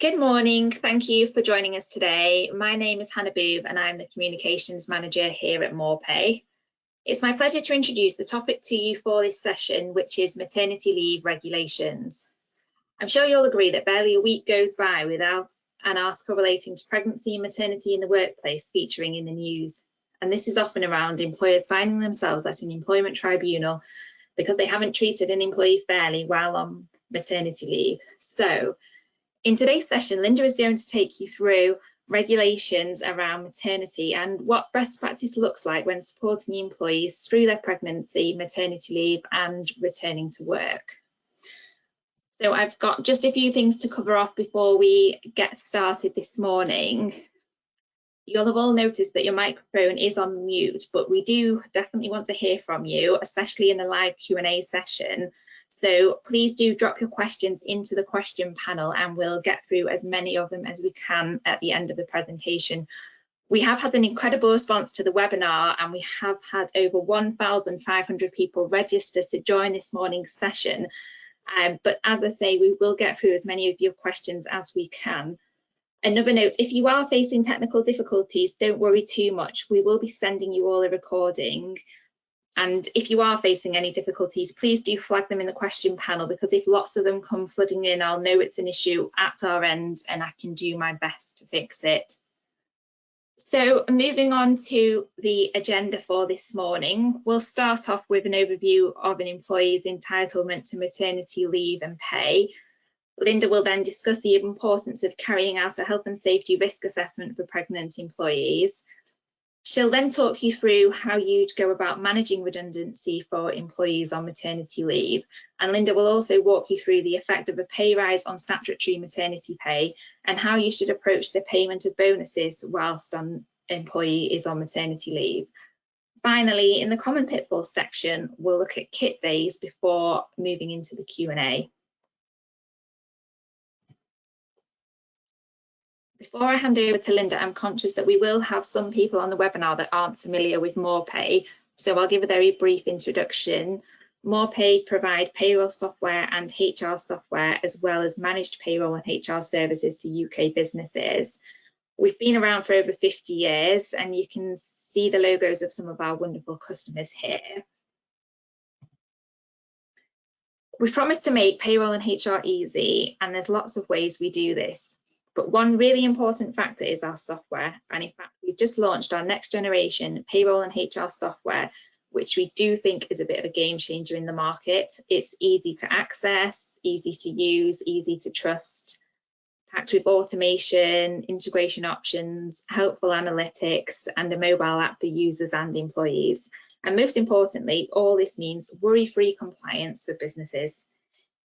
Good morning. Thank you for joining us today. My name is Hannah Booth and I'm the Communications Manager here at MorePay. It's my pleasure to introduce the topic to you for this session, which is maternity leave regulations. I'm sure you'll agree that barely a week goes by without an article relating to pregnancy and maternity in the workplace featuring in the news. And this is often around employers finding themselves at an employment tribunal because they haven't treated an employee fairly while on maternity leave. So, in today's session, Linda is going to take you through regulations around maternity and what best practice looks like when supporting employees through their pregnancy, maternity leave, and returning to work. So I've got just a few things to cover off before we get started this morning. You'll have all noticed that your microphone is on mute, but we do definitely want to hear from you, especially in the live Q&A session. So please do drop your questions into the question panel and we'll get through as many of them as we can at the end of the presentation. We have had an incredible response to the webinar and we have had over 1,500 people register to join this morning's session. But as I say, we will get through as many of your questions as we can. Another note, if you are facing technical difficulties, don't worry too much. We will be sending you all a recording. And if you are facing any difficulties, please do flag them in the question panel, because if lots of them come flooding in, I'll know it's an issue at our end and I can do my best to fix it. So moving on to the agenda for this morning, we'll start off with an overview of an employee's entitlement to maternity leave and pay. Linda will then discuss the importance of carrying out a health and safety risk assessment for pregnant employees. She'll then talk you through how you'd go about managing redundancy for employees on maternity leave. And Linda will also walk you through the effect of a pay rise on statutory maternity pay and how you should approach the payment of bonuses whilst an employee is on maternity leave. Finally, in the common pitfalls section, we'll look at kit days before moving into the Q&A. Before I hand over to Linda, I'm conscious that we will have some people on the webinar that aren't familiar with MorePay, so I'll give a very brief introduction. MorePay provide payroll software and HR software, as well as managed payroll and HR services to UK businesses. We've been around for over 50 years, and you can see the logos of some of our wonderful customers here. We promise to make payroll and HR easy, and there's lots of ways we do this. But one really important factor is our software. And in fact, we've just launched our next generation payroll and HR software, which we do think is a bit of a game changer in the market. It's easy to access, easy to use, easy to trust, packed with automation, integration options, helpful analytics, and a mobile app for users and employees. And most importantly, all this means worry-free compliance for businesses.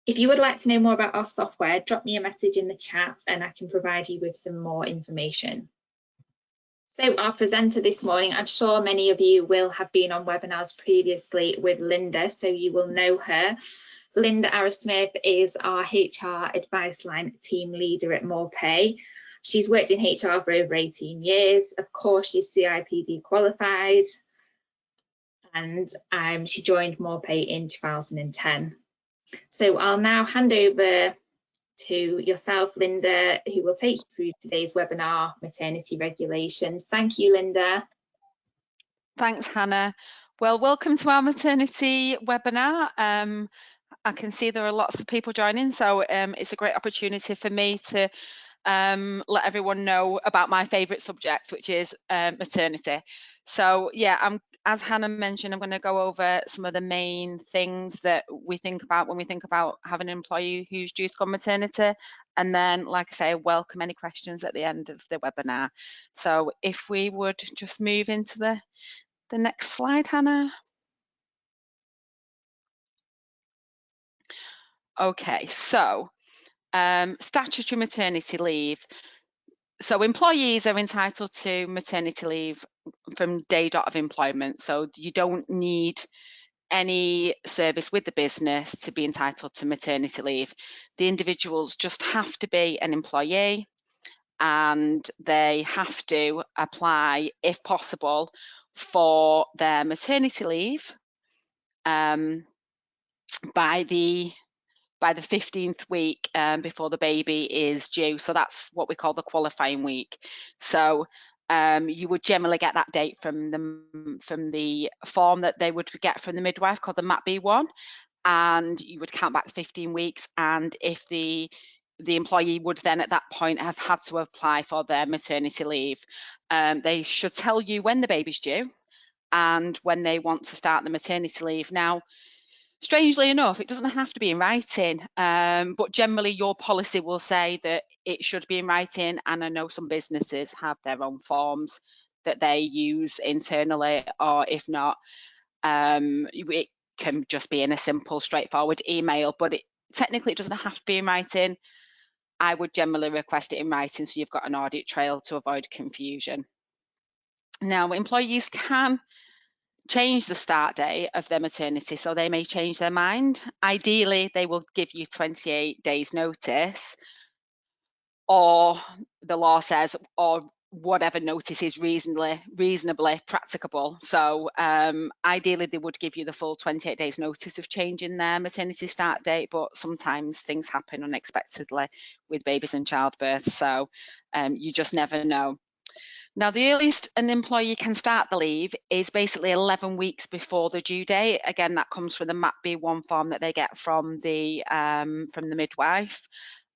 If you would like to know more about our software, drop me a message in the chat and I can provide you with some more information. So our presenter this morning, I'm sure many of you will have been on webinars previously with Linda, so you will know her. Linda Arrowsmith is our HR advice line team leader at MorePay. She's worked in HR for over 18 years. Of course, she's CIPD qualified, and she joined MorePay in 2010. So I'll now hand over to yourself, Linda, who will take you through today's webinar, Maternity Regulations. Thank you, Linda. Thanks, Hannah. Well, welcome to our maternity webinar. I can see there are lots of people joining, so it's a great opportunity for me to let everyone know about my favourite subject, which is maternity. So yeah, as Hannah mentioned, I'm going to go over some of the main things that we think about when we think about having an employee who's due to go on maternity, and then, like I say, welcome any questions at the end of the webinar. So if we would just move into the next slide, Hannah. Okay, so statutory maternity leave. So employees are entitled to maternity leave from day dot of employment. So you don't need any service with the business to be entitled to maternity leave. The individuals just have to be an employee and they have to apply, if possible, for their maternity leave by the by the 15th week before the baby is due. So that's what we call the qualifying week. So you would generally get that date from the form that they would get from the midwife called the MAP-B1, and you would count back 15 weeks. And if the employee would then at that point have had to apply for their maternity leave, they should tell you when the baby's due and when they want to start the maternity leave. Now, strangely enough, it doesn't have to be in writing, but generally your policy will say that it should be in writing, and I know some businesses have their own forms that they use internally, or if not, it can just be in a simple, straightforward email, but technically it doesn't have to be in writing. I would generally request it in writing so you've got an audit trail to avoid confusion. Now, employees can change the start date of their maternity, so they may change their mind. Ideally, they will give you 28 days notice, or the law says, or whatever notice is reasonably practicable. So ideally, they would give you the full 28 days notice of changing their maternity start date, but sometimes things happen unexpectedly with babies and childbirth, so you just never know. Now, the earliest an employee can start the leave is basically 11 weeks before the due date. Again, that comes from the MAP-B1 form that they get from the midwife,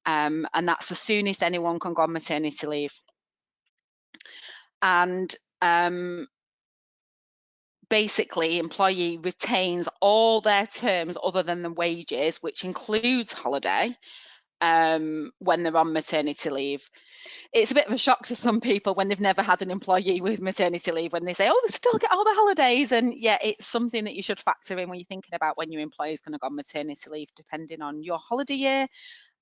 and that's the soonest anyone can go on maternity leave. And basically, employee retains all their terms other than the wages, which includes holiday, when they're on maternity leave. It's a bit of a shock to some people when they've never had an employee with maternity leave, when they say, oh, they still get all the holidays. And yeah, it's something that you should factor in when you're thinking about when your employee is going to go on maternity leave, depending on your holiday year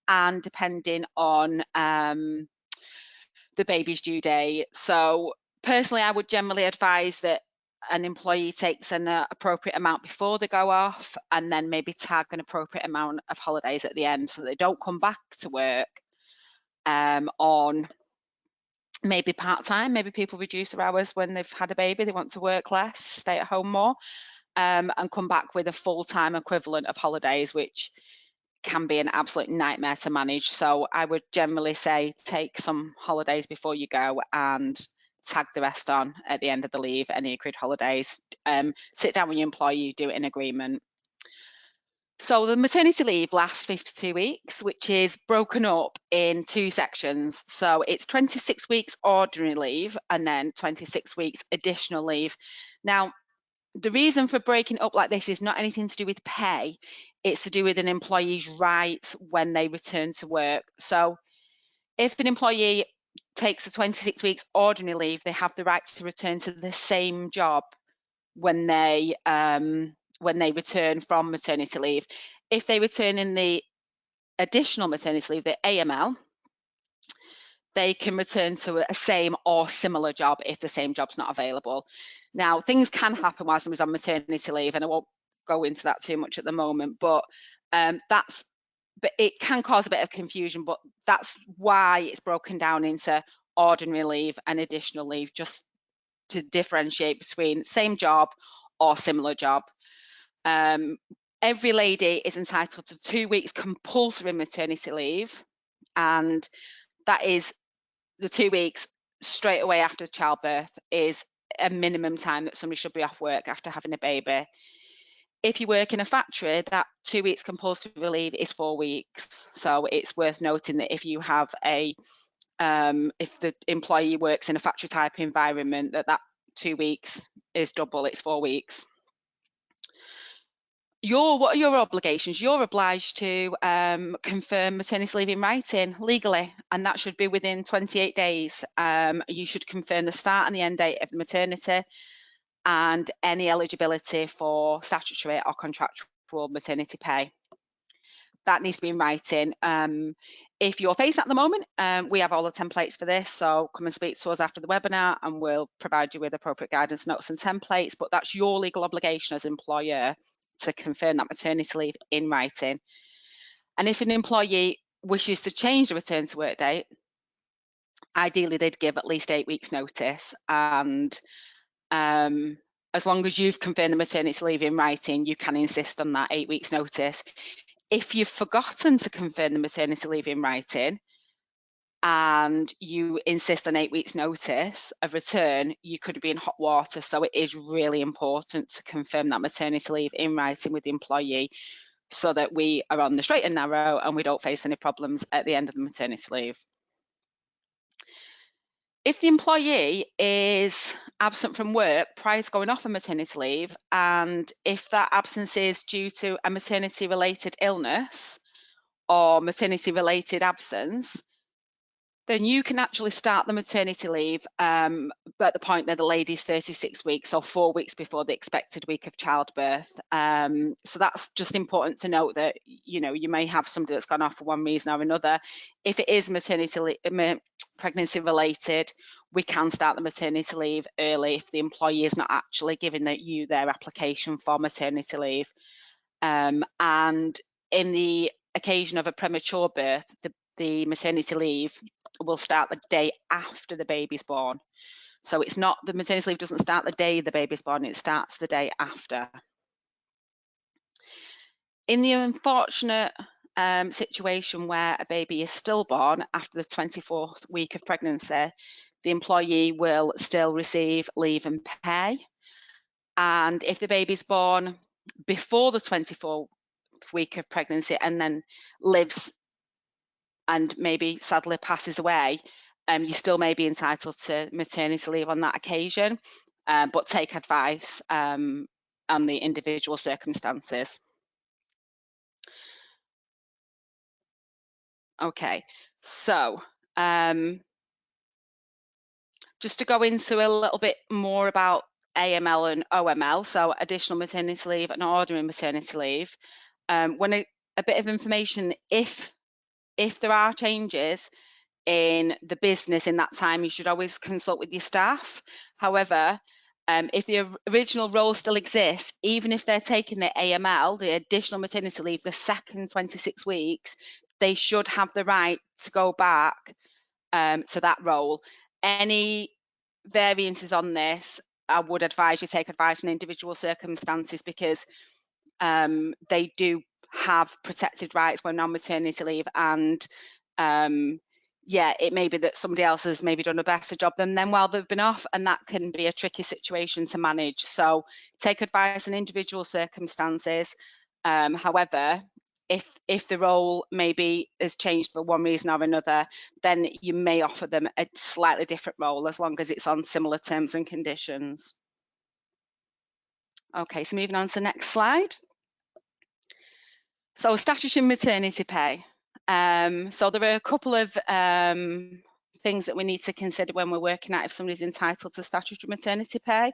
and depending on the baby's due date. So personally, I would generally advise that an employee takes an appropriate amount before they go off, and then maybe tag an appropriate amount of holidays at the end, so they don't come back to work on maybe part-time. Maybe people reduce their hours when they've had a baby, they want to work less, stay at home more, and come back with a full-time equivalent of holidays, which can be an absolute nightmare to manage. So I would generally say take some holidays before you go and tag the rest on at the end of the leave, any accrued holidays. Sit down with your employee, do it in agreement. So the maternity leave lasts 52 weeks, which is broken up in two sections. So it's 26 weeks ordinary leave and then 26 weeks additional leave. Now, the reason for breaking up like this is not anything to do with pay. It's to do with an employee's rights when they return to work. So if an employee takes the 26 weeks ordinary leave, they have the right to return to the same job when they return from maternity leave. If they return in the additional maternity leave, the AML, they can return to a same or similar job if the same job's not available. Now, things can happen while somebody's on maternity leave, and I won't go into that too much at the moment, but it can cause a bit of confusion, but that's why it's broken down into ordinary leave and additional leave, just to differentiate between same job or similar job. Every lady is entitled to 2 weeks compulsory maternity leave, and that is the 2 weeks straight away after childbirth is a minimum time that somebody should be off work after having a baby. If you work in a factory, that 2 weeks compulsory leave is 4 weeks. So it's worth noting that if you have if the employee works in a factory type environment, that 2 weeks is double, it's 4 weeks. What are your obligations? You're obliged to confirm maternity leave in writing legally, and that should be within 28 days. You should confirm the start and the end date of the maternity and any eligibility for statutory or contractual maternity pay. That needs to be in writing. If you're facing at the moment, we have all the templates for this, so come and speak to us after the webinar and we'll provide you with appropriate guidance notes and templates, but that's your legal obligation as employer to confirm that maternity leave in writing. And if an employee wishes to change the return to work date, ideally they'd give at least 8 weeks notice, and as long as you've confirmed the maternity leave in writing, you can insist on that 8 weeks notice. If you've forgotten to confirm the maternity leave in writing and you insist on 8 weeks notice of return, you could be in hot water. So it is really important to confirm that maternity leave in writing with the employee so that we are on the straight and narrow and we don't face any problems at the end of the maternity leave. If the employee is absent from work prior to going off on maternity leave, and if that absence is due to a maternity-related illness or maternity-related absence, then you can actually start the maternity leave at the point that the lady's 36 weeks or 4 weeks before the expected week of childbirth. So that's just important to note that, you know, you may have somebody that's gone off for one reason or another. If it is pregnancy related, we can start the maternity leave early if the employee is not actually giving you their application for maternity leave. And in the occasion of a premature birth, the maternity leave will start the day after the baby's born. So it's not, the maternity leave doesn't start the day the baby's born, it starts the day after. In the unfortunate situation where a baby is stillborn after the 24th week of pregnancy, the employee will still receive leave and pay. And if the baby's born before the 24th week of pregnancy and then lives and maybe sadly passes away, you still may be entitled to maternity leave on that occasion, but take advice on the individual circumstances. Okay, so just to go into a little bit more about AML and OML, so additional maternity leave and ordinary maternity leave. When a bit of information, if there are changes in the business in that time, you should always consult with your staff. However, if the original role still exists, even if they're taking the AML, the additional maternity leave, the second 26 weeks, they should have the right to go back to that role. Any variances on this, I would advise you take advice on individual circumstances, because they do have protected rights when on maternity leave, and yeah, it may be that somebody else has maybe done a better job than them while they've been off, and that can be a tricky situation to manage. So take advice on individual circumstances. However, if the role maybe has changed for one reason or another, then you may offer them a slightly different role as long as it's on similar terms and conditions. Okay, so moving on to the next slide. So statutory maternity pay. So there are a couple of things that we need to consider when we're working out if somebody's entitled to statutory maternity pay.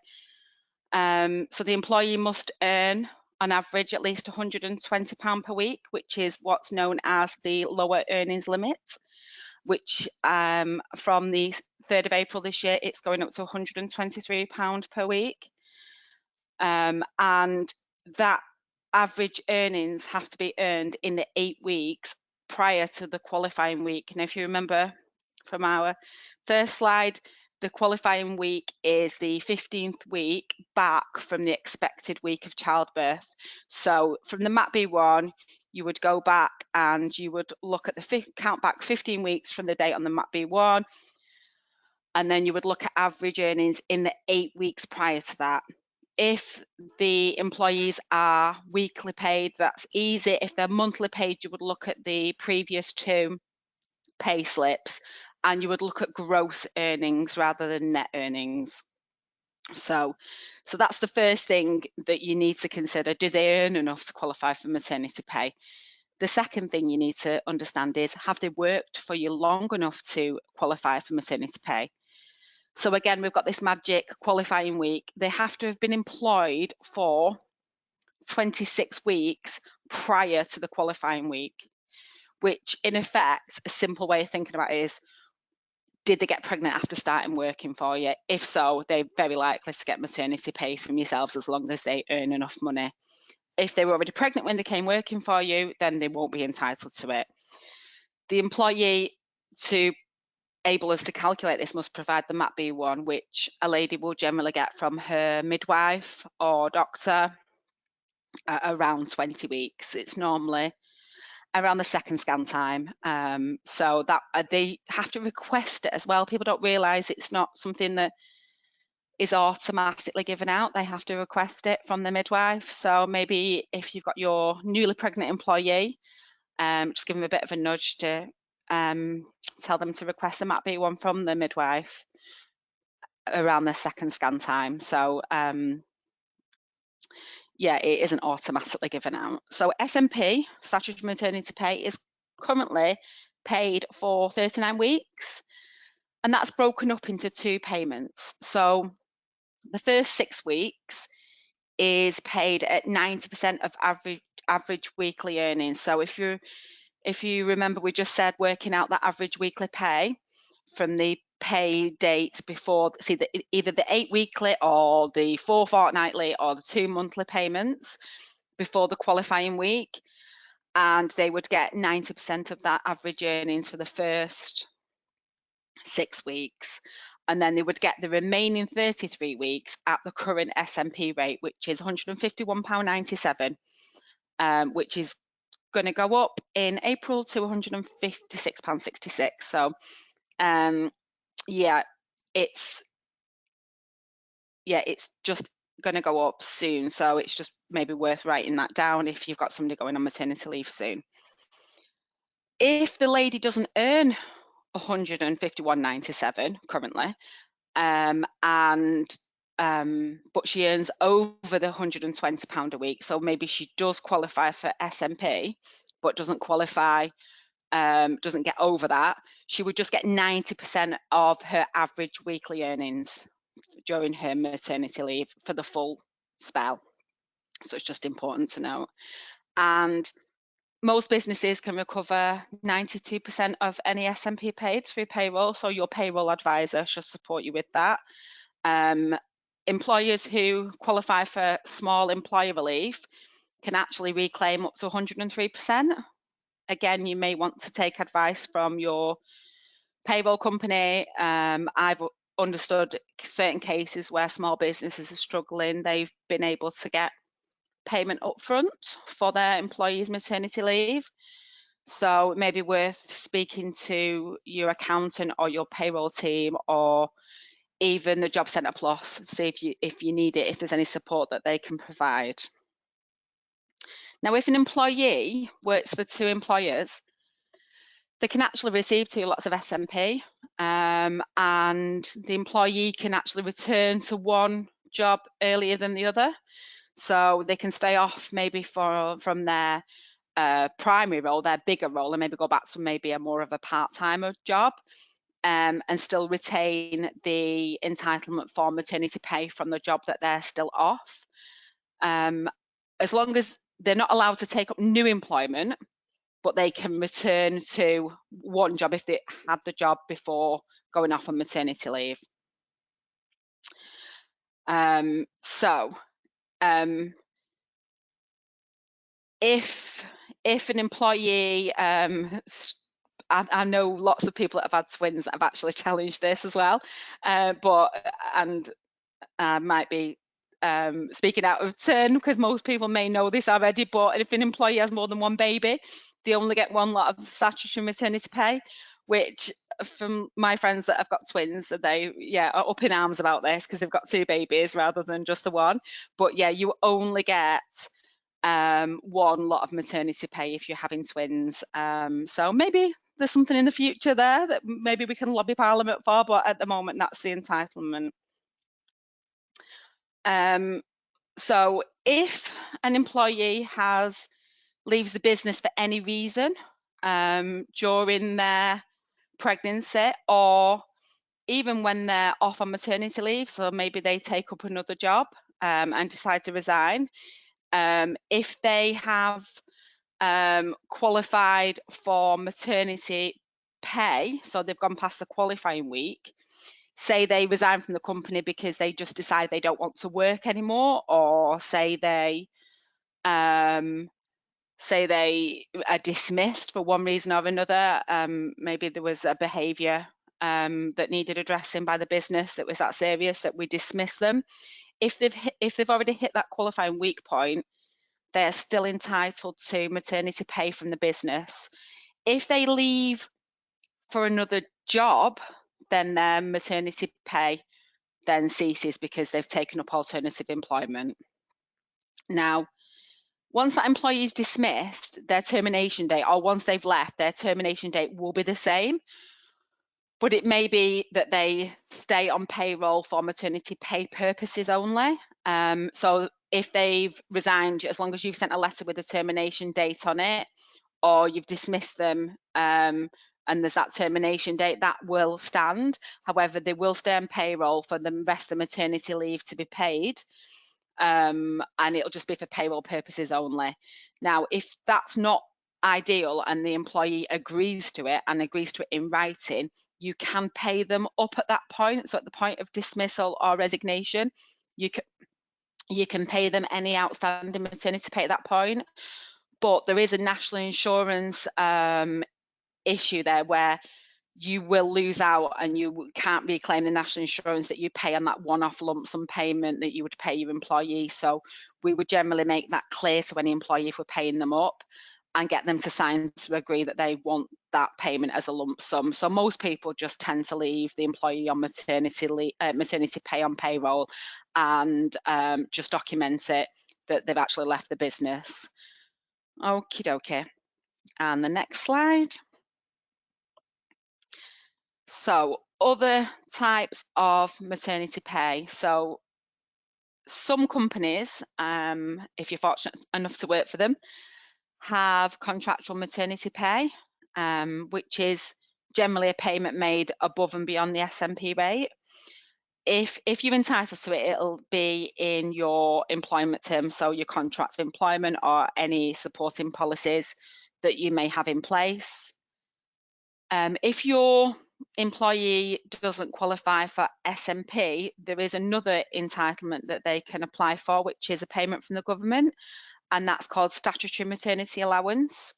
So the employee must earn on average at least £120 per week, which is what's known as the lower earnings limit, which from the 3rd of April this year, it's going up to £123 per week. And that average earnings have to be earned in the 8 weeks prior to the qualifying week. And if you remember from our first slide, the qualifying week is the 15th week back from the expected week of childbirth. So from the MAP-B1, you would go back and you would look at the count back 15 weeks from the date on the MAP-B1, and then you would look at average earnings in the 8 weeks prior to that. If the employees are weekly paid, that's easy. If they're monthly paid, you would look at the previous 2 pay slips, and you would look at gross earnings rather than net earnings. So that's the first thing that you need to consider. Do they earn enough to qualify for maternity pay? The second thing you need to understand is, have they worked for you long enough to qualify for maternity pay? So again, we've got this magic qualifying week. They have to have been employed for 26 weeks prior to the qualifying week, which in effect, a simple way of thinking about it is, did they get pregnant after starting working for you? If so, they're very likely to get maternity pay from yourselves as long as they earn enough money. If they were already pregnant when they came working for you, then they won't be entitled to it. The employee, to able us to calculate this, must provide the MAP-B1, which a lady will generally get from her midwife or doctor at around 20 weeks. It's normally around the second scan time. So that they have to request it as well. People don't realise it's not something that is automatically given out. They have to request it from the midwife. So maybe if you've got your newly pregnant employee, just give them a bit of a nudge to tell them to request the MAP B1 from the midwife around the second scan time. So yeah, it isn't automatically given out. So SMP, statutory maternity pay, is currently paid for 39 weeks, and that's broken up into 2 payments. So the first 6 weeks is paid at 90% of average weekly earnings. So if you remember, we just said working out the average weekly pay from the pay dates before, see, either the 8 weekly or the 4 fortnightly or the 2 monthly payments before the qualifying week, and they would get 90% of that average earnings for the first 6 weeks, and then they would get the remaining 33 weeks at the current SMP rate, which is £151.97, which is going to go up in April to £156.66. So yeah, it's just going to go up soon. So it's just maybe worth writing that down if you've got somebody going on maternity leave soon. If the lady doesn't earn £151.97 currently, but she earns over the £120 a week, so maybe she does qualify for SMP but doesn't qualify, doesn't get over that, she would just get 90% of her average weekly earnings during her maternity leave for the full spell. So it's just important to note. And most businesses can recover 92% of any SMP paid through payroll, so your payroll advisor should support you with that. Employers who qualify for small employer relief can actually reclaim up to 103%. Again, you may want to take advice from your payroll company. I've understood certain cases where small businesses are struggling, they've been able to get payment upfront for their employees' maternity leave. So it may be worth speaking to your accountant or your payroll team, or even the Job Centre Plus, see if you need it, if there's any support that they can provide. Now, if an employee works for 2 employers, they can actually receive 2 lots of SMP, and the employee can actually return to one job earlier than the other. So they can stay off maybe from their primary role, their bigger role, and maybe go back to maybe a more of a part-timer job, and still retain the entitlement for maternity pay from the job that they're still off. As long as they're not allowed to take up new employment, but they can return to one job if they had the job before going off on maternity leave. If an employee, I know lots of people that have had twins that have actually challenged this as well, and I might be speaking out of turn because most people may know this already, but if an employee has more than one baby, they only get 1 lot of statutory maternity pay, which from my friends that have got twins, they are up in arms about this because they've got 2 babies rather than just the one. But yeah, you only get 1 lot of maternity pay if you're having twins. So maybe there's something in the future there that maybe we can lobby Parliament for, but at the moment that's the entitlement. So if an employee leaves the business for any reason during their pregnancy, or even when they're off on maternity leave, so maybe they take up another job and decide to resign, if they have qualified for maternity pay, so they've gone past the qualifying week, say they resign from the company because they just decide they don't want to work anymore, or say they are dismissed for one reason or another, maybe there was a behaviour that needed addressing by the business that was that serious that we dismiss them. If they've already hit that qualifying week point, they're still entitled to maternity pay from the business. If they leave for another job, then their maternity pay then ceases because they've taken up alternative employment. Now, once that employee is dismissed, their termination date, or once they've left, their termination date will be the same. But it may be that they stay on payroll for maternity pay purposes only. So if they've resigned, as long as you've sent a letter with a termination date on it, or you've dismissed them and there's that termination date, that will stand. However, they will stay on payroll for the rest of maternity leave to be paid. And it'll just be for payroll purposes only. Now, if that's not ideal and the employee agrees to it and agrees to it in writing, you can pay them up at that point. So at the point of dismissal or resignation, you can pay them any outstanding maternity pay at that point. But there is a national insurance issue there where you will lose out and you can't reclaim the national insurance that you pay on that one-off lump sum payment that you would pay your employee. So we would generally make that clear to any employee if we're paying them up and get them to sign to agree that they want that payment as a lump sum. So most people just tend to leave the employee on maternity pay on payroll and just document it that they've actually left the business. Okie dokie. And the next slide. So other types of maternity pay. So some companies, if you're fortunate enough to work for them, have contractual maternity pay, which is generally a payment made above and beyond the SMP rate. If you're entitled to it, it'll be in your employment terms, so your contract of employment or any supporting policies that you may have in place. If your employee doesn't qualify for SMP, there is another entitlement that they can apply for, which is a payment from the government, and that's called statutory maternity allowance.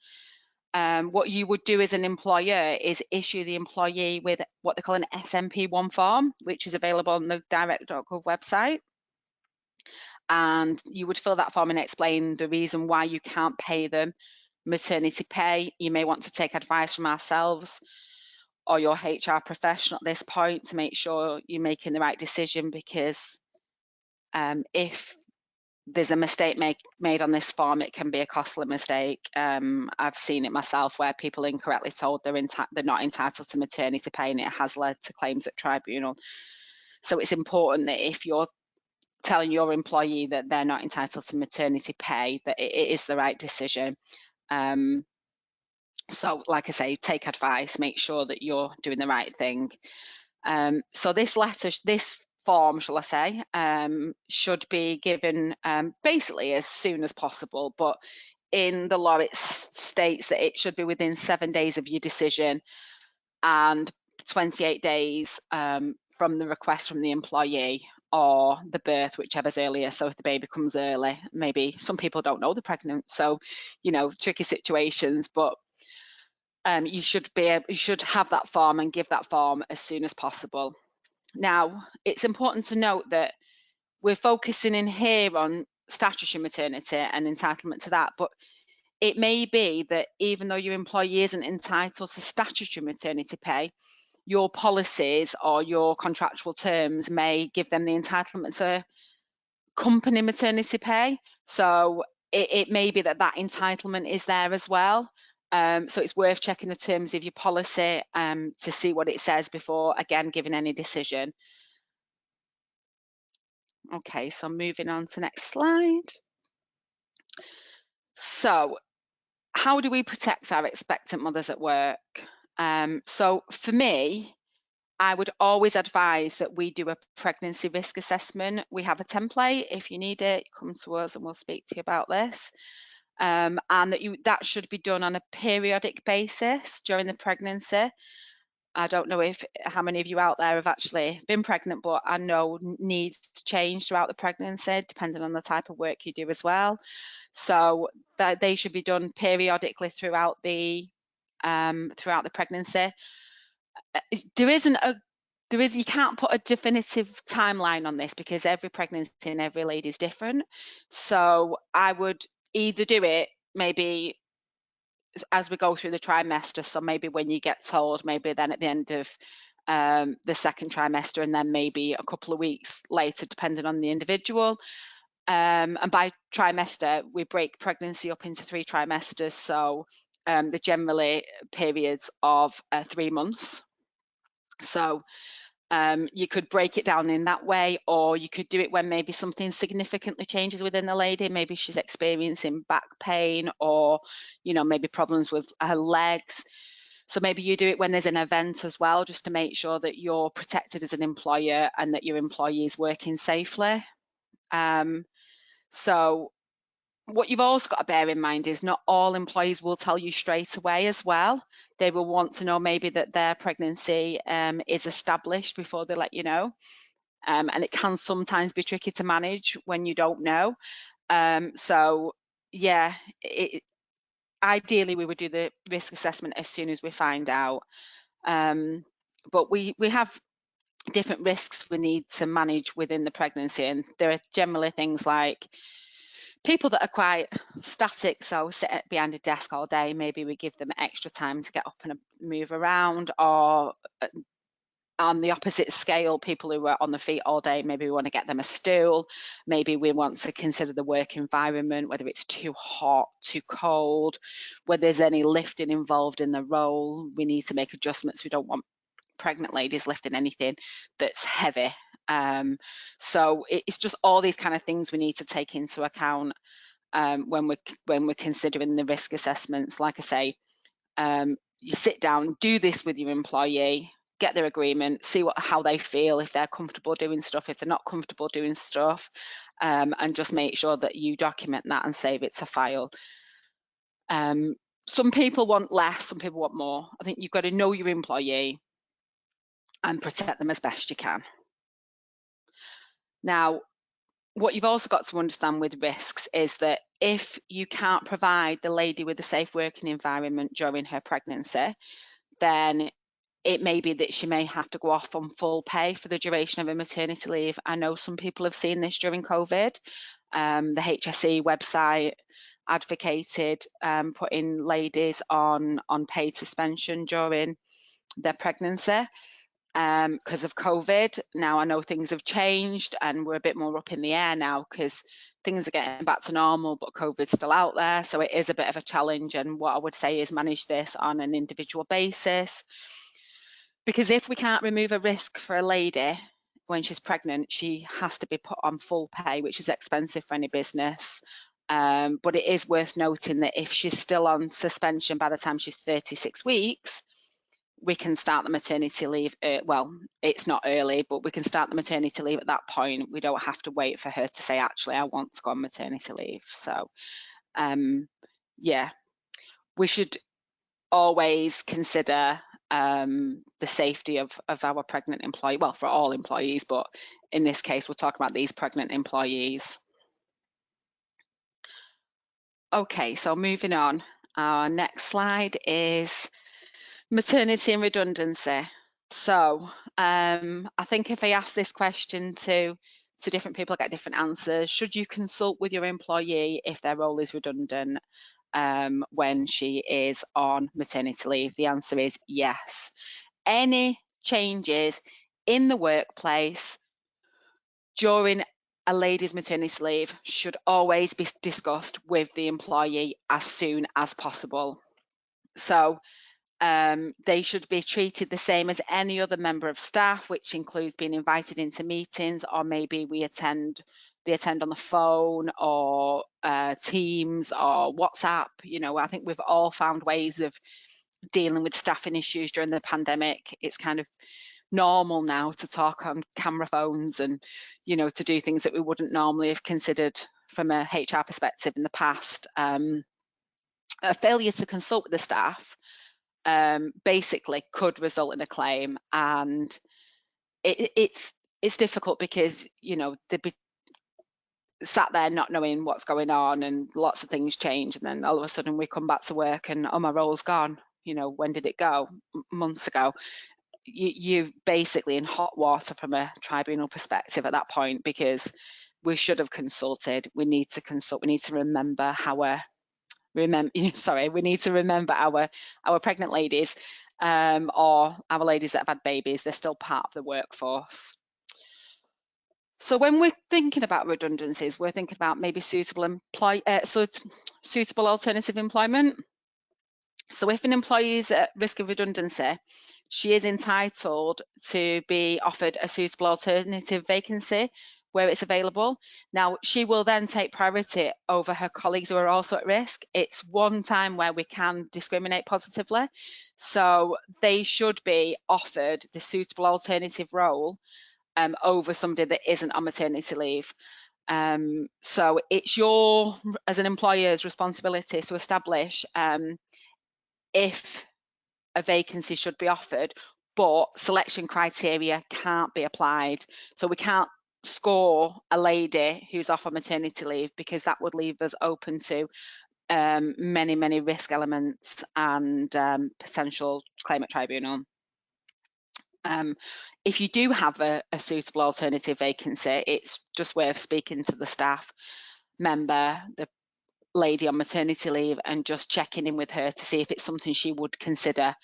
What you would do as an employer is issue the employee with what they call an SMP1 form, which is available on the direct.gov website. And you would fill that form and explain the reason why you can't pay them maternity pay. You may want to take advice from ourselves or your HR professional at this point to make sure you're making the right decision, because if there's a mistake made on this form, it can be a costly mistake. I've seen it myself where people incorrectly told they're not entitled to maternity pay, and it has led to claims at tribunal. So it's important that if you're telling your employee that they're not entitled to maternity pay, that it is the right decision. So like I say, take advice, make sure that you're doing the right thing. So this form, shall I say, should be given basically as soon as possible, but in the law it states that it should be within 7 days of your decision and 28 days from the request from the employee or the birth, whichever's earlier. So if the baby comes early, maybe some people don't know they're pregnant, so tricky situations, but you should have that form and give that form as soon as possible. Now, it's important to note that we're focusing in here on statutory maternity and entitlement to that, but it may be that even though your employee isn't entitled to statutory maternity pay, your policies or your contractual terms may give them the entitlement to company maternity pay. So it may be that entitlement is there as well. So it's worth checking the terms of your policy to see what it says before, again, giving any decision. Okay, so moving on to next slide. So how do we protect our expectant mothers at work? So for me, I would always advise that we do a pregnancy risk assessment. We have a template. If you need it, come to us and we'll speak to you about this. And that should be done on a periodic basis during the pregnancy. I don't know how many of you out there have actually been pregnant, but I know needs change throughout the pregnancy, depending on the type of work you do as well. So they should be done periodically throughout the pregnancy. You can't put a definitive timeline on this because every pregnancy and every lady is different. So I would, either do it maybe as we go through the trimester, so maybe when you get told, maybe then at the end of the second trimester, and then maybe a couple of weeks later, depending on the individual. And by trimester, we break pregnancy up into 3 trimesters, so they're generally periods of 3 months. So you could break it down in that way, or you could do it when maybe something significantly changes within the lady. Maybe she's experiencing back pain, or maybe problems with her legs. So maybe you do it when there's an event as well, just to make sure that you're protected as an employer and that your employee is working safely. So what you've also got to bear in mind is not all employees will tell you straight away as well. They will want to know maybe that their pregnancy is established before they let you know. And it can sometimes be tricky to manage when you don't know. So yeah, ideally we would do the risk assessment as soon as we find out. But we have different risks we need to manage within the pregnancy, and there are generally things like people that are quite static, so sit behind a desk all day, maybe we give them extra time to get up and move around, or on the opposite scale, people who are on the feet all day, maybe we want to get them a stool. Maybe we want to consider the work environment, whether it's too hot, too cold, whether there's any lifting involved in the role. We need to make adjustments. We don't want pregnant ladies lifting anything that's heavy. So it's just all these kind of things we need to take into account when we're considering the risk assessments. Like I say, you sit down, do this with your employee, get their agreement, see how they feel, if they're comfortable doing stuff, if they're not comfortable doing stuff, and just make sure that you document that and save it to file. Some people want less, some people want more. I think you've got to know your employee and protect them as best you can. Now, what you've also got to understand with risks is that if you can't provide the lady with a safe working environment during her pregnancy, then it may be that she may have to go off on full pay for the duration of her maternity leave. I know some people have seen this during COVID. The HSE website advocated putting ladies on paid suspension during their pregnancy because of COVID. Now I know things have changed and we're a bit more up in the air now because things are getting back to normal, but COVID's still out there. So it is a bit of a challenge. And what I would say is manage this on an individual basis. Because if we can't remove a risk for a lady when she's pregnant, she has to be put on full pay, which is expensive for any business. But it is worth noting that if she's still on suspension by the time she's 36 weeks, we can start the maternity leave. Well, it's not early, but we can start the maternity leave at that point. We don't have to wait for her to say, actually, I want to go on maternity leave. So, yeah, we should always consider the safety of our pregnant employee. Well, for all employees, but in this case, we're talking about these pregnant employees. Okay, so moving on. Our next slide is maternity and redundancy. So I think if I ask this question to different people, I get different answers. Should you consult with your employee if their role is redundant when she is on maternity leave? The answer is yes. Any changes in the workplace during a lady's maternity leave should always be discussed with the employee as soon as possible. So they should be treated the same as any other member of staff, which includes being invited into meetings, or maybe they attend on the phone or Teams or WhatsApp. I think we've all found ways of dealing with staffing issues during the pandemic. It's kind of normal now to talk on camera phones and, to do things that we wouldn't normally have considered from a HR perspective in the past. A failure to consult with the staff basically could result in a claim, and it's difficult because they'd be sat there not knowing what's going on, and lots of things change, and then all of a sudden we come back to work and my role's gone. When did it go? Months ago. You're basically in hot water from a tribunal perspective at that point, because we should have consulted. We need to consult. We need to remember our pregnant ladies, or our ladies that have had babies. They're still part of the workforce. So when we're thinking about redundancies, we're thinking about maybe suitable alternative employment. So if an employee is at risk of redundancy, she is entitled to be offered a suitable alternative vacancy where it's available. Now, she will then take priority over her colleagues who are also at risk. It's one time where we can discriminate positively. So they should be offered the suitable alternative role over somebody that isn't on maternity leave. So it's your, as an employer's, responsibility to establish if a vacancy should be offered, but selection criteria can't be applied. So we can't score a lady who's off on maternity leave, because that would leave us open to many risk elements and potential claim at tribunal. If you do have a suitable alternative vacancy, it's just worth speaking to the staff member, the lady on maternity leave, and just checking in with her to see if it's something she would consider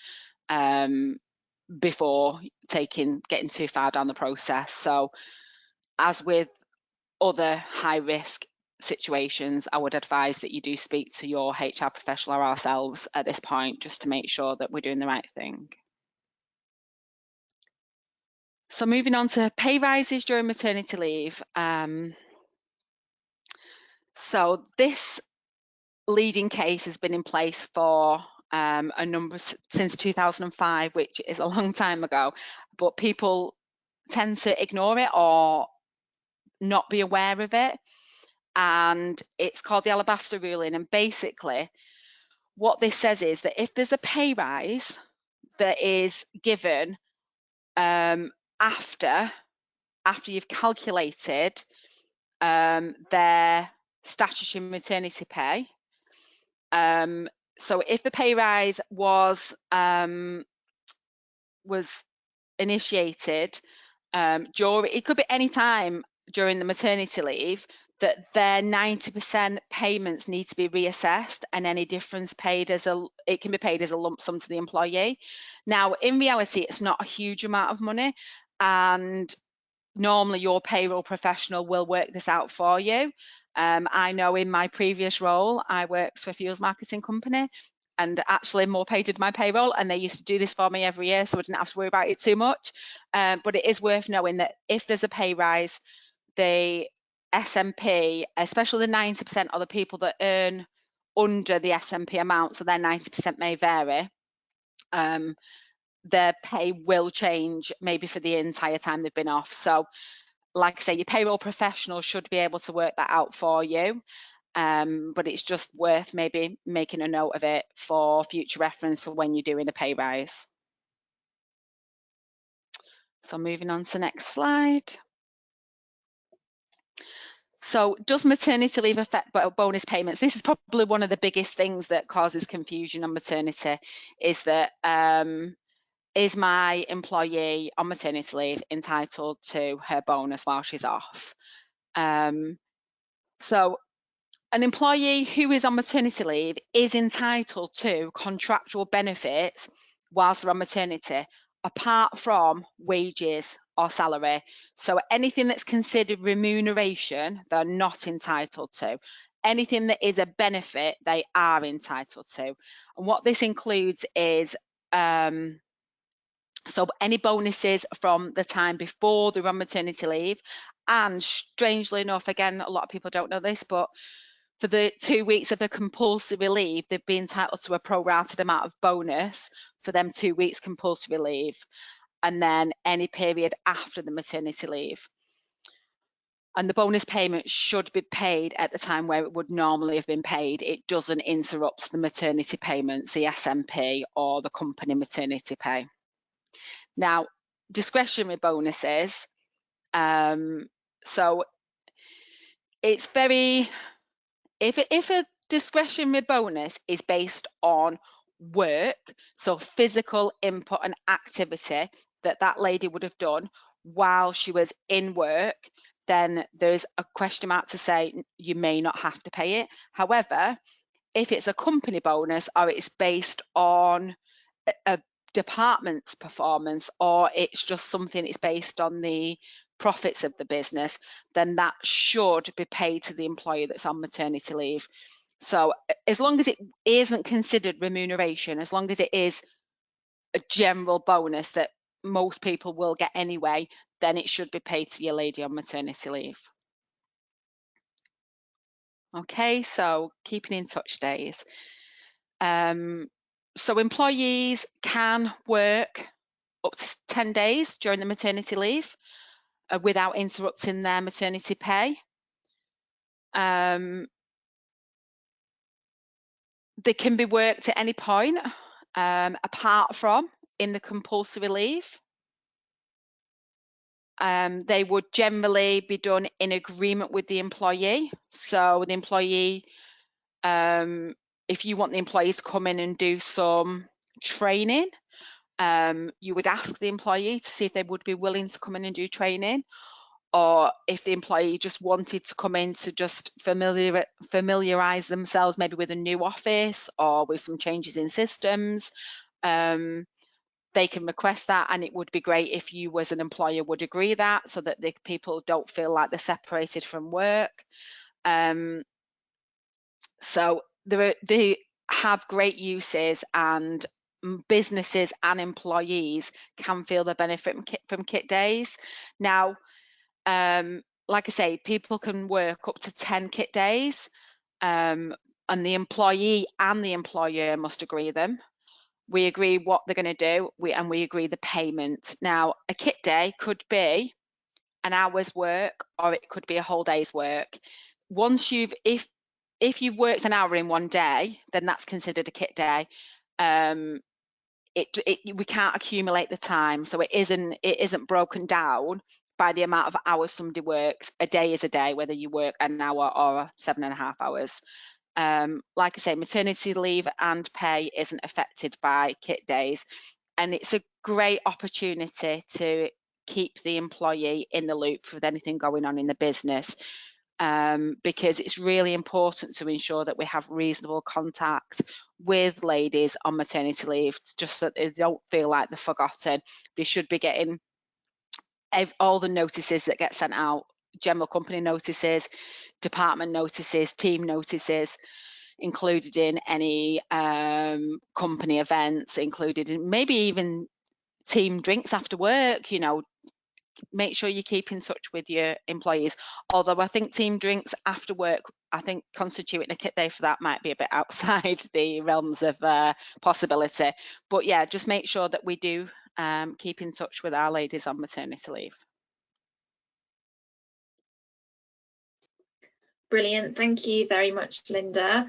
before getting too far down the process. So as with other high risk situations, I would advise that you do speak to your HR professional or ourselves at this point, just to make sure that we're doing the right thing. So moving on to pay rises during maternity leave. So this leading case has been in place for a number since 2005, which is a long time ago, but people tend to ignore it or not be aware of it. And it's called the Alabaster ruling. And basically what this says is that if there's a pay rise that is given after you've calculated their statutory maternity pay, so if the pay rise was initiated it could be any time during the maternity leave, that their 90% payments need to be reassessed, and any difference it can be paid as a lump sum to the employee. Now, in reality, it's not a huge amount of money, and normally your payroll professional will work this out for you. I know in my previous role, I worked for a fuels marketing company, and actually Morpay did my payroll, and they used to do this for me every year, so I didn't have to worry about it too much. But it is worth knowing that if there's a pay rise, the SMP, especially the 90% of the people that earn under the SMP amount, so their 90% may vary, their pay will change maybe for the entire time they've been off. So like I say, your payroll professional should be able to work that out for you. But it's just worth maybe making a note of it for future reference for when you're doing a pay rise. So moving on to the next slide. So does maternity leave affect bonus payments? This is probably one of the biggest things that causes confusion on maternity, is that is my employee on maternity leave entitled to her bonus while she's off? So an employee who is on maternity leave is entitled to contractual benefits whilst they're on maternity, apart from wages or salary. So anything that's considered remuneration, they're not entitled to. Anything that is a benefit, they are entitled to. And what this includes is so any bonuses from the time before they're on maternity leave, and strangely enough, again, a lot of people don't know this, but for the 2 weeks of the compulsory leave, they've been entitled to a prorated amount of bonus for them 2 weeks compulsory leave, and then any period after the maternity leave. And the bonus payment should be paid at the time where it would normally have been paid. It doesn't interrupt the maternity payments, the SMP or the company maternity pay. Now, discretionary bonuses. So it's very, if a discretionary bonus is based on work, so physical input and activity that lady would have done while she was in work, then there's a question mark to say you may not have to pay it. However, if it's a company bonus or it's based on a department's performance, or it's just something it's based on the profits of the business, then that should be paid to the employee that's on maternity leave. So as long as it isn't considered remuneration, as long as it is a general bonus that most people will get anyway, then it should be paid to your lady on maternity leave. Okay, so keeping in touch days. So employees can work up to 10 days during the maternity leave without interrupting their maternity pay. They can be worked at any point apart from in the compulsory leave. They would generally be done in agreement with the employee. So the employee, if you want the employees to come in and do some training, you would ask the employee to see if they would be willing to come in and do training, or if the employee just wanted to come in to just familiarize themselves maybe with a new office or with some changes in systems. They can request that, and it would be great if you as an employer would agree that, so that the people don't feel like they're separated from work. So they have great uses, and businesses and employees can feel the benefit from kit days. Now, like I say, people can work up to 10 kit days, and the employee and the employer must agree them. We agree what they're going to do, and we agree the payment. Now, a kit day could be an hour's work, or it could be a whole day's work. Once if you've worked an hour in one day, then that's considered a kit day. We can't accumulate the time, so it isn't broken down by the amount of hours somebody works. A day is a day, whether you work an hour or 7.5 hours. Like I say, maternity leave and pay isn't affected by kit days, and it's a great opportunity to keep the employee in the loop with anything going on in the business, because it's really important to ensure that we have reasonable contact with ladies on maternity leave, just so that they don't feel like they're forgotten. They should be getting all the notices that get sent out, general company notices, department notices, team notices, included in any company events, included in maybe even team drinks after work. Make sure you keep in touch with your employees. Although I think team drinks after work, I think constituting a kit day for that might be a bit outside the realms of possibility. But yeah, just make sure that we do keep in touch with our ladies on maternity leave. Brilliant. Thank you very much, Linda.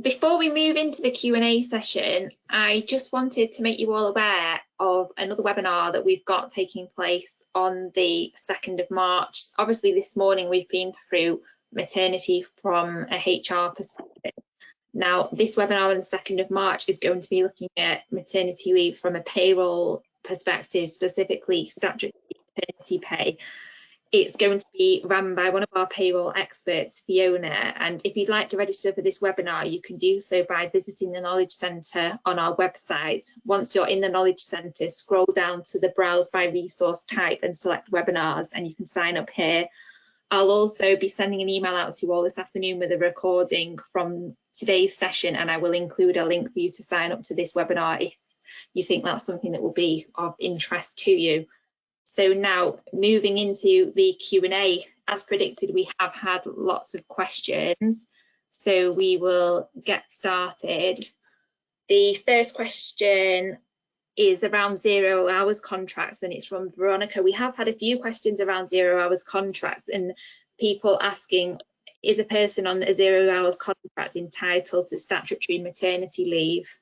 Before we move into the Q&A session, I just wanted to make you all aware of another webinar that we've got taking place on the 2nd of March. Obviously, this morning we've been through maternity from a HR perspective. Now, this webinar on the 2nd of March is going to be looking at maternity leave from a payroll perspective, specifically statutory maternity pay. It's going to be run by one of our payroll experts, Fiona, and if you'd like to register for this webinar, you can do so by visiting the Knowledge Centre on our website. Once you're in the Knowledge Centre, scroll down to the Browse by Resource Type and select Webinars, and you can sign up here. I'll also be sending an email out to you all this afternoon with a recording from today's session, and I will include a link for you to sign up to this webinar if you think that's something that will be of interest to you. So now moving into the Q&A, as predicted, we have had lots of questions, so we will get started. The first question is around 0 hours contracts, and it's from Veronica. We have had a few questions around 0 hours contracts and people asking, is a person on a 0 hours contract entitled to statutory maternity leave?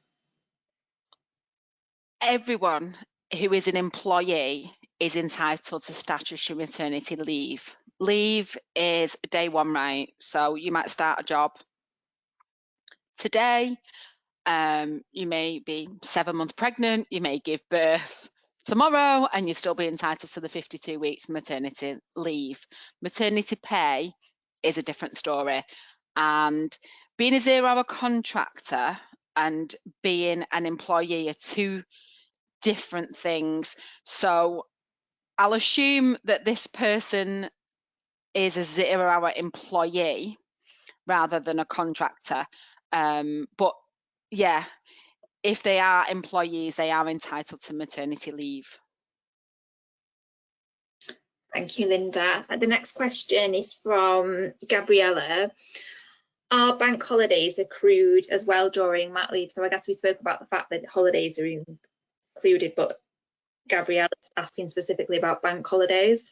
Everyone who is an employee is entitled to statutory maternity leave. Leave is a day one right, so you might start a job today. You may be 7 months pregnant, you may give birth tomorrow and you'd still be entitled to the 52 weeks maternity leave. Maternity pay is a different story. And being a 0-hour contractor and being an employee are two different things. So I'll assume that this person is a 0-hour employee rather than a contractor. But yeah, if they are employees, they are entitled to maternity leave. Thank you, Linda. The next question is from Gabriella. Are bank holidays accrued as well during mat leave? So I guess we spoke about the fact that holidays are included, but Gabriella's asking specifically about bank holidays.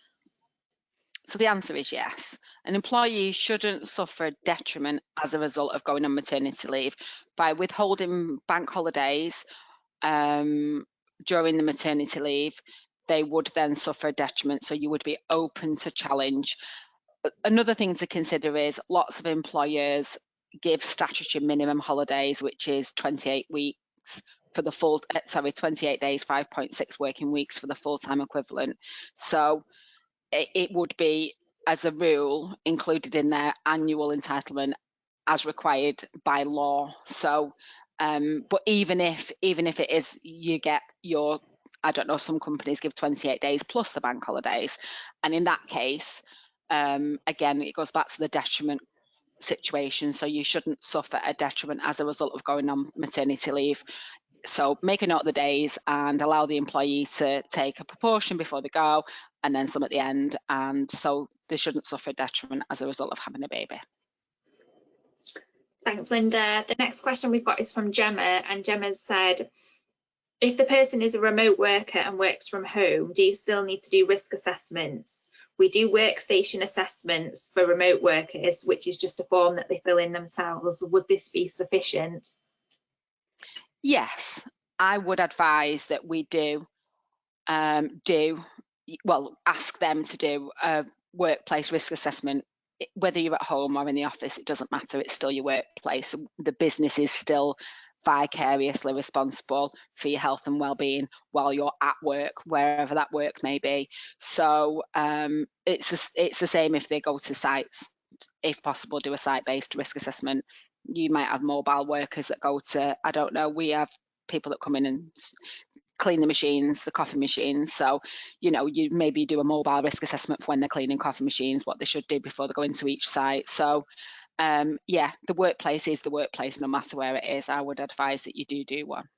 So the answer is yes. An employee shouldn't suffer detriment as a result of going on maternity leave. By withholding bank holidays during the maternity leave, they would then suffer a detriment. So you would be open to challenge. Another thing to consider is lots of employers give statutory minimum holidays, which is 28 weeks for the 28 days, 5.6 working weeks for the full-time equivalent. So it would be, as a rule, included in their annual entitlement as required by law. So, but even if it is, you get your, I don't know, some companies give 28 days plus the bank holidays. And in that case, again, it goes back to the detriment situation. So you shouldn't suffer a detriment as a result of going on maternity leave. So make a note of the days and allow the employee to take a proportion before they go and then some at the end. And so they shouldn't suffer detriment as a result of having a baby. Thanks, Linda. The next question we've got is from Gemma, and Gemma's said, if the person is a remote worker and works from home, do you still need to do risk assessments? We do workstation assessments for remote workers, which is just a form that they fill in themselves. Would this be sufficient? Yes, I would advise that we ask them to do a workplace risk assessment. Whether you're at home or in the office, it doesn't matter, it's still your workplace. The business is still vicariously responsible for your health and well-being while you're at work, wherever that work may be. So it's the same if they go to sites. If possible, do a site-based risk assessment. You might have mobile workers that go to, I don't know, we have people that come in and clean the machines, the coffee machines. So, you know, you maybe do a mobile risk assessment for when they're cleaning coffee machines, what they should do before they go into each site. So, yeah, the workplace is the workplace, no matter where it is. I would advise that you do one.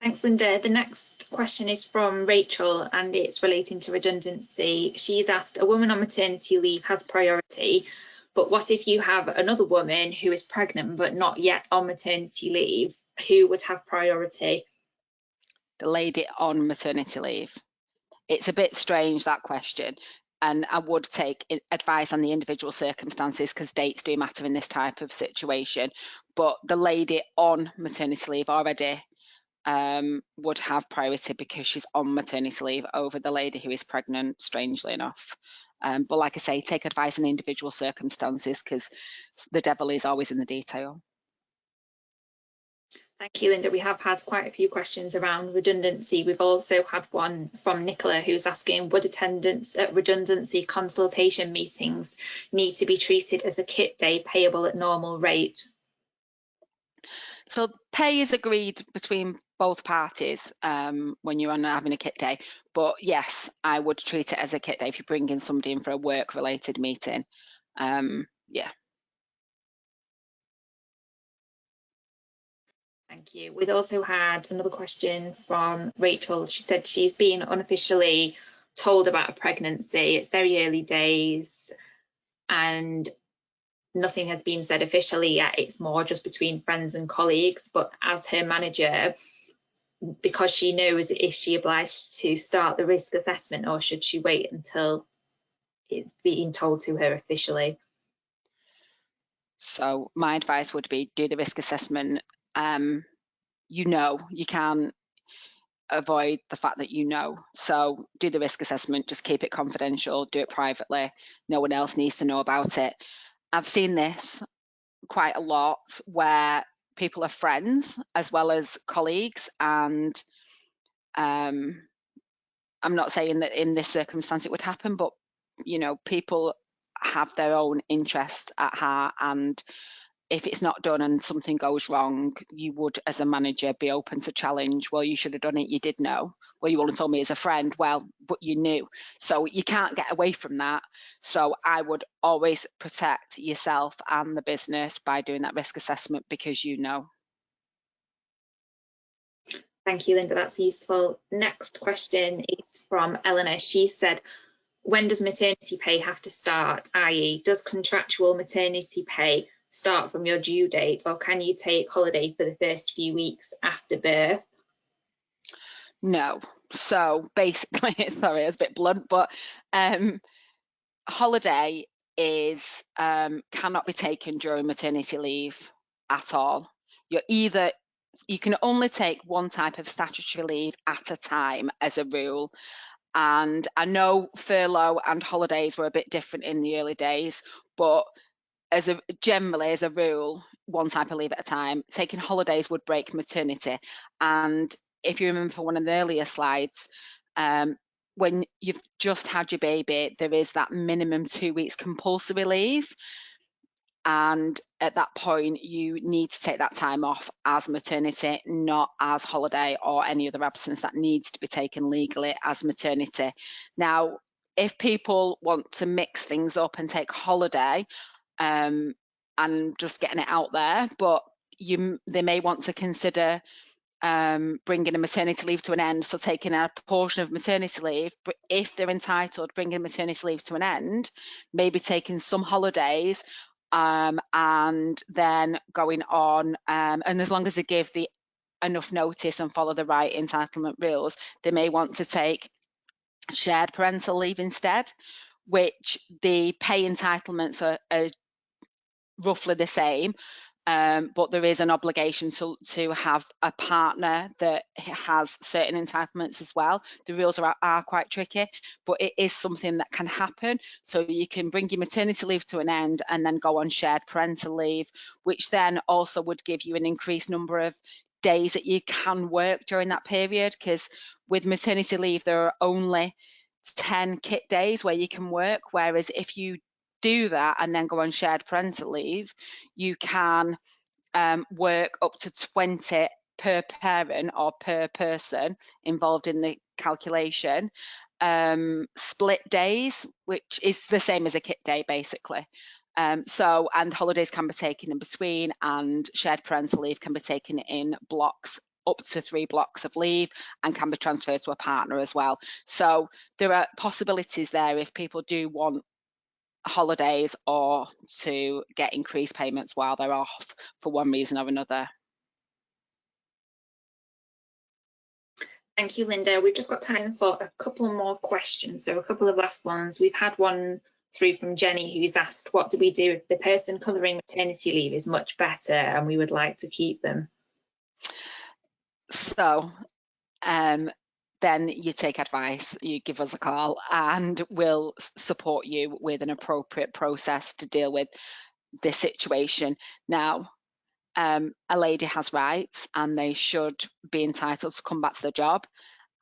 Thanks, Linda. The next question is from Rachel, and it's relating to redundancy. She's asked, a woman on maternity leave has priority, but what if you have another woman who is pregnant but not yet on maternity leave? Who would have priority? The lady on maternity leave. It's a bit strange, that question. And I would take advice on the individual circumstances because dates do matter in this type of situation. But the lady on maternity leave already would have priority because she's on maternity leave over the lady who is pregnant, strangely enough. But like I say, take advice on individual circumstances because the devil is always in the detail. Thank you, Linda. We have had quite a few questions around redundancy. We've also had one from Nicola who's asking, would attendance at redundancy consultation meetings need to be treated as a kit day payable at normal rate? So pay is agreed between both parties when you're on having a kit day. But yes, I would treat it as a kit day if you're bringing somebody in for a work-related meeting. Yeah. Thank you. We've also had another question from Rachel. She said she's been unofficially told about a pregnancy. It's very early days and nothing has been said officially yet. It's more just between friends and colleagues. But as her manager, because she knows, is she obliged to start the risk assessment or should she wait until it's being told to her officially? So my advice would be do the risk assessment. You know, you can't avoid the fact that you know. So do the risk assessment, just keep it confidential, do it privately. No one else needs to know about it. I've seen this quite a lot where people are friends as well as colleagues, and I'm not saying that in this circumstance it would happen, but people have their own interest at heart, and if it's not done and something goes wrong, you would, as a manager, be open to challenge. Well, you should have done it, you did know. Well, you only told me as a friend. Well, but you knew. So you can't get away from that. So I would always protect yourself and the business by doing that risk assessment, because you know. Thank you, Linda. That's useful. Next question is from Eleanor. She said, when does maternity pay have to start? I.e., does contractual maternity pay start from your due date, or can you take holiday for the first few weeks after birth? No. So basically, sorry, I was a bit blunt, but holiday cannot be taken during maternity leave at all. You can only take one type of statutory leave at a time as a rule. And I know furlough and holidays were a bit different in the early days, but generally as a rule, one type of leave at a time. Taking holidays would break maternity. And if you remember from one of the earlier slides, when you've just had your baby, there is that minimum 2 weeks compulsory leave. And at that point, you need to take that time off as maternity, not as holiday or any other absence that needs to be taken legally as maternity. Now, if people want to mix things up and take holiday, and just getting it out there, but they may want to consider bringing a maternity leave to an end, so taking a portion of maternity leave, but if they're entitled, bringing maternity leave to an end, maybe taking some holidays, and then going on, and as long as they give enough notice and follow the right entitlement rules, they may want to take shared parental leave instead, which the pay entitlements are roughly the same, but there is an obligation to have a partner that has certain entitlements as well. The rules are quite tricky, but it is something that can happen. So you can bring your maternity leave to an end and then go on shared parental leave, which then also would give you an increased number of days that you can work during that period, because with maternity leave there are only 10 kit days where you can work, whereas if you do that and then go on shared parental leave, you can work up to 20 per parent or per person involved in the calculation, split days, which is the same as a kit day basically. And holidays can be taken in between, and shared parental leave can be taken in blocks, up to 3 blocks of leave, and can be transferred to a partner as well. So there are possibilities there if people do want holidays or to get increased payments while they're off for one reason or another. Thank you, Linda. We've just got time for a couple more questions, so a couple of last ones. We've had one through from Jenny who's asked, what do we do if the person covering maternity leave is much better and we would like to keep them? So then you take advice, you give us a call, and we'll support you with an appropriate process to deal with this situation. Now, a lady has rights and they should be entitled to come back to the job.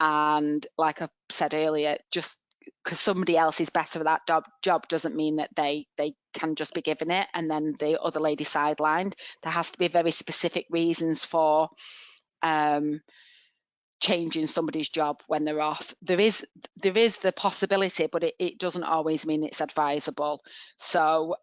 And like I said earlier, just because somebody else is better at that job doesn't mean that they can just be given it and then the other lady sidelined. There has to be very specific reasons for changing somebody's job when they're off. There is the possibility, but it doesn't always mean it's advisable. So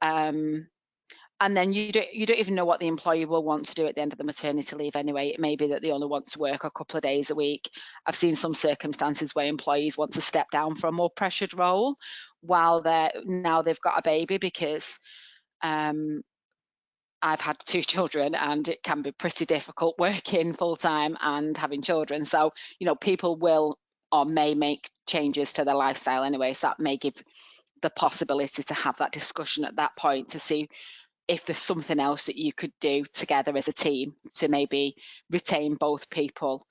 and then you don't even know what the employer will want to do at the end of the maternity leave anyway. It may be that they only want to work a couple of days a week. I've seen some circumstances where employees want to step down for a more pressured role while they've got a baby, because I've had 2 children and it can be pretty difficult working full time and having children. So, people will or may make changes to their lifestyle anyway. So that may give the possibility to have that discussion at that point to see if there's something else that you could do together as a team to maybe retain both people,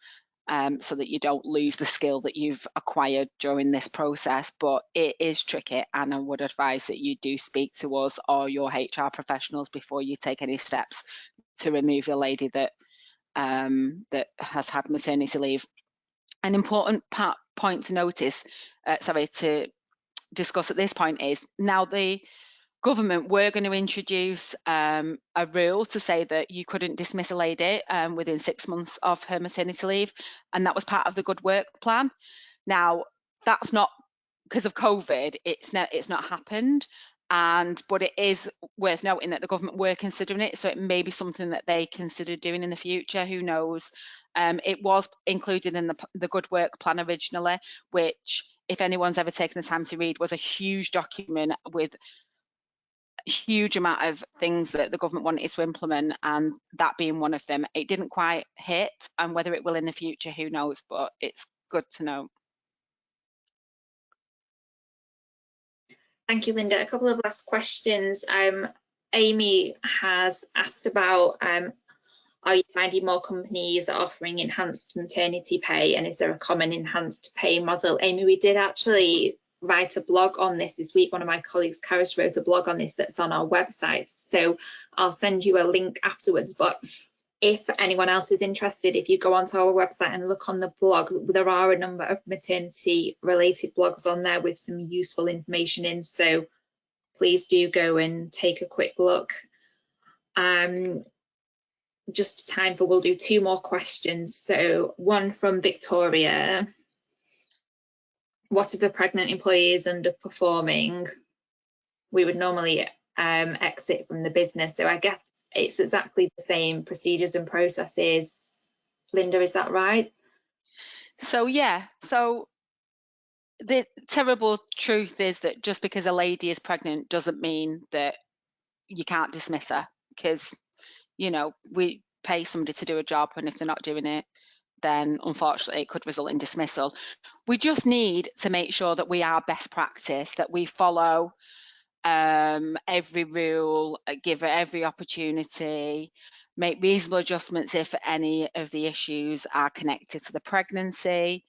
so that you don't lose the skill that you've acquired during this process. But it is tricky, and I would advise that you do speak to us or your HR professionals before you take any steps to remove a lady that that has had maternity leave. An important point to notice, to discuss at this point is now the government were going to introduce a rule to say that you couldn't dismiss a lady within 6 months of her maternity leave, and that was part of the good work plan. Now, that's not because of COVID, it's not happened, but it is worth noting that the government were considering it, so it may be something that they consider doing in the future, who knows. It was included in the good work plan originally, which, if anyone's ever taken the time to read, was a huge document with a huge amount of things that the government wanted to implement, and that being one of them. It didn't quite hit, and whether it will in the future, who knows, but it's good to know. Thank you, Linda. A couple of last questions. Amy has asked about, are you finding more companies are offering enhanced maternity pay, and is there a common enhanced pay model? Amy, we did actually write a blog on this week. One of my colleagues, Karis, wrote a blog on this that's on our website, so I'll send you a link afterwards. But if anyone else is interested, if you go onto our website and look on the blog, there are a number of maternity related blogs on there with some useful information in, so please do go and take a quick look. Just time for, we'll do 2 more questions. So one from Victoria: what if a pregnant employee is underperforming? We would normally exit from the business. So I guess it's exactly the same procedures and processes. Linda, is that right? So yeah, so the terrible truth is that just because a lady is pregnant doesn't mean that you can't dismiss her, because, you know, we pay somebody to do a job, and if they're not doing it, then unfortunately it could result in dismissal. We just need to make sure that we are best practice, that we follow every rule, give her every opportunity, make reasonable adjustments if any of the issues are connected to the pregnancy.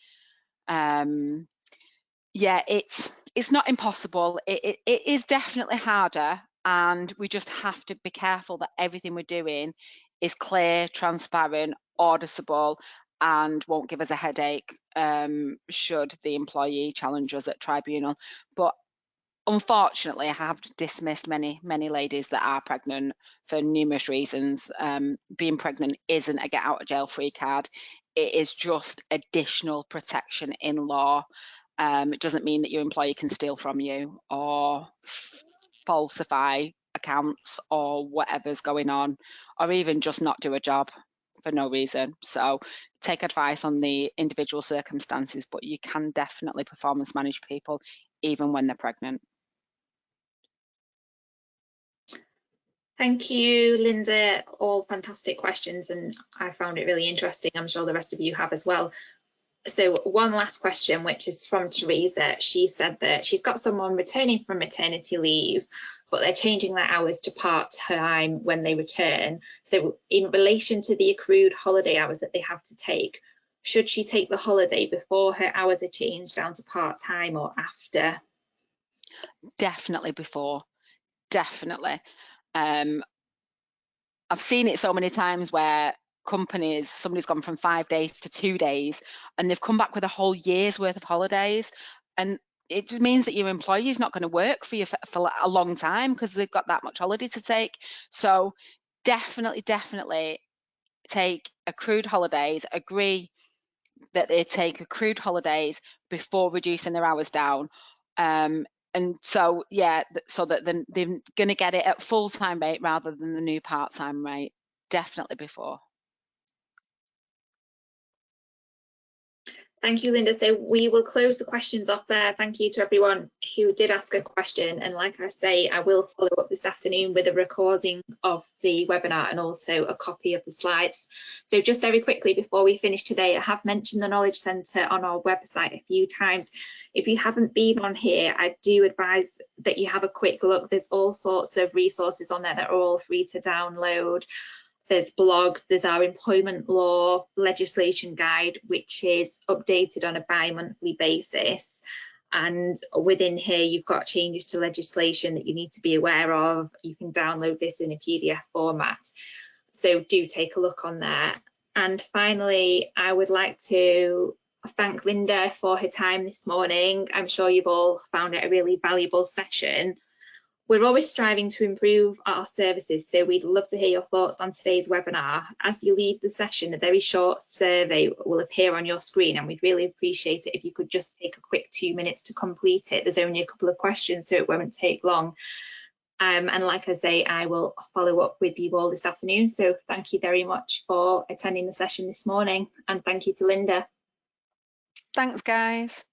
Yeah, it's not impossible. It is definitely harder, and we just have to be careful that everything we're doing is clear, transparent, auditable, and won't give us a headache should the employee challenge us at tribunal. But unfortunately, I have dismissed many ladies that are pregnant for numerous reasons. Being pregnant isn't a get out of jail free card. It is just additional protection in law. It doesn't mean that your employer can steal from you or falsify accounts or whatever's going on, or even just not do a job for no reason. So take advice on the individual circumstances, but you can definitely performance manage people even when they're pregnant. Thank you, Linda. All fantastic questions, and I found it really interesting. I'm sure the rest of you have as well. So one last question, which is from Teresa. She said that she's got someone returning from maternity leave, but they're changing their hours to part-time when they return. So in relation to the accrued holiday hours that they have to take, should she take the holiday before her hours are changed down to part-time or after? Definitely before, definitely. I've seen it so many times where somebody's gone from 5 days to 2 days, and they've come back with a whole year's worth of holidays, and it just means that your employee is not going to work for you for a long time because they've got that much holiday to take. So definitely take accrued holidays, agree that they take accrued holidays before reducing their hours down. And so, yeah, so that they're going to get it at full-time rate rather than the new part-time rate. Definitely before. Thank you, Linda. So we will close the questions off there. Thank you to everyone who did ask a question. And like I say, I will follow up this afternoon with a recording of the webinar and also a copy of the slides. So just very quickly before we finish today, I have mentioned the Knowledge Centre on our website a few times. If you haven't been on here, I do advise that you have a quick look. There's all sorts of resources on there that are all free to download. There's blogs, there's our employment law legislation guide, which is updated on a bi-monthly basis. And within here, you've got changes to legislation that you need to be aware of. You can download this in a PDF format. So do take a look on there. And finally, I would like to thank Linda for her time this morning. I'm sure you've all found it a really valuable session. We're always striving to improve our services, so we'd love to hear your thoughts on today's webinar. As you leave the session, a very short survey will appear on your screen, and we'd really appreciate it if you could just take a quick 2 minutes to complete it. There's only a couple of questions, so it won't take long. And like I say, I will follow up with you all this afternoon. So thank you very much for attending the session this morning, and thank you to Linda. Thanks, guys.